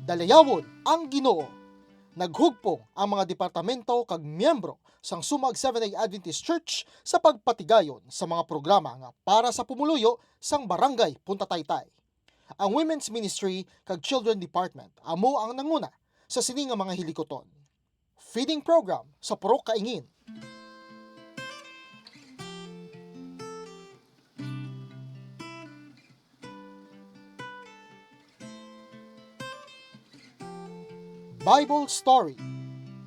Dalayawon ang Ginoo. Naghugpong ang mga departamento kag miyembro sang Sumag Seventh-day Adventist Church sa pagpatigayon sa mga programa nga para sa pumuluyo sang Barangay Punta Taytay. Ang Women's Ministry kag Children Department amo ang nanguna sa sini nga mga hilikoton. Feeding program sa Purok Kaingin. Bible Story.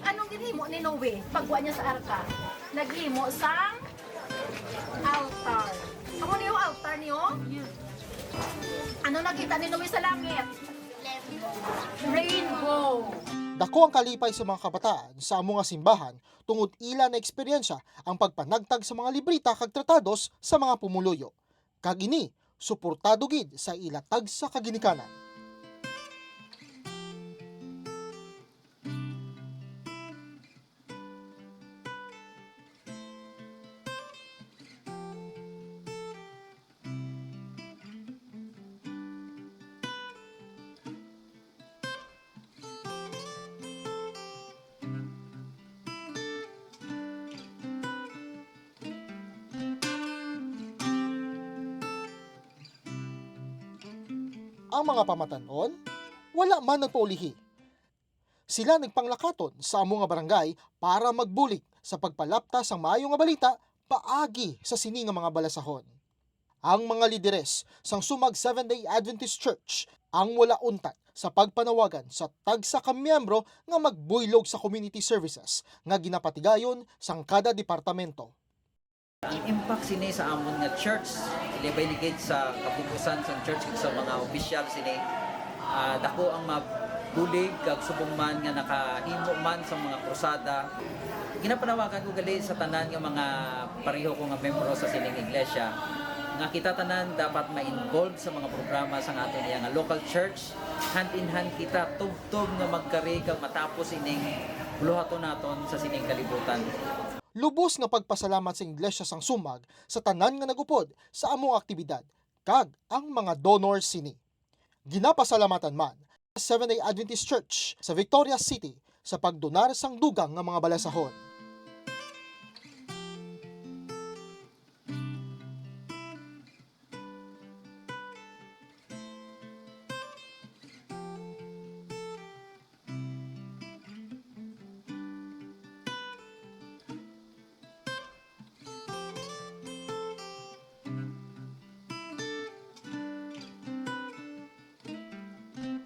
Anong ginhimo ni Noe pagwa niya sa arka? Naghimo sang altar. Amo niyo altar niyo? Ano nakita ni Noe sa langit? Rainbow. Dako ang kalipay sa mga kabataan sa amo nga simbahan tungod ila na eksperyensya ang pagpanagtag sa mga librita kag tratados sa mga pumuluyo. Kag ini suportado gid sa ilatag sa kaginikanan. Ang mga pamatanon, wala man nagpaulihi. Sila nagpanglakaton sa amo nga barangay para magbulig sa pagpalapta sang maayo nga balita paagi sa sini nga mga balasahon. Ang mga lideres sang Sumag Seventh-day Adventist Church ang wala untat sa pagpanawagan sa tagsa ka miyembro nga magbuylog sa community services nga ginapatigayon sang kada departamento. Ang impact sini sa amon nga church, ilibay ni sa kapupusan sa church sa mga opisyal sini. Dako ang mabulig kag subong man nga nakahimo man sa mga krusada. Ginapanawagan ko gali sa tanan nga mga pareho ko nga membro sa sining iglesia nga kita tanan dapat ma-involve sa mga programa sa aton nga local church. Hand in hand kita tugtog nga magkari kag matapos ining buluhaton naton sa sining kalibutan. Lubos nga pagpasalamat sa Iglesia sang Sumag sa tanan nga nagupod sa among aktibidad kag ang mga donors sini. Ginapasalamatan man sa Seventh-day Adventist Church sa Victoria City sa pagdonar sang dugang nga mga balasahon.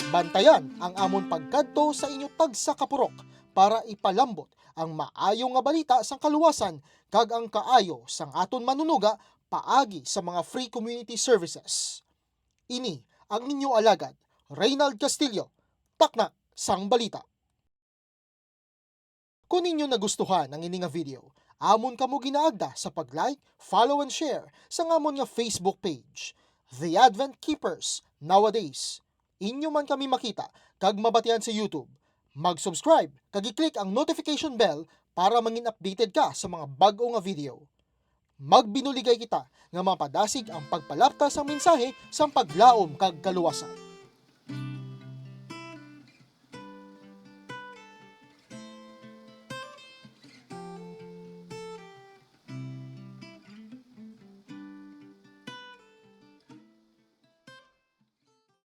Bantayan ang amon pagkadto sa inyo tagsa ka purok para ipalambot ang maayo nga balita sang kaluwasan kag ang kaayo sang aton manunuga paagi sa mga free community services. Ini ang inyo alagad, Reynald Castillo, takna sang balita. Kung ninyo nagustuhan ang ini nga video, amon kamo ginaagda sa pag-like, follow and share sa amon nga Facebook page, The Advent Keepers Nowadays. Inyo man kami makita kag mabatian sa YouTube. Mag-subscribe kag i-click ang notification bell para mangin updated ka sa mga bag-o nga video. Magbinuligay kita nga mapadasig ang pagpalapta sa mensahe sang paglaom kag kaluwasan.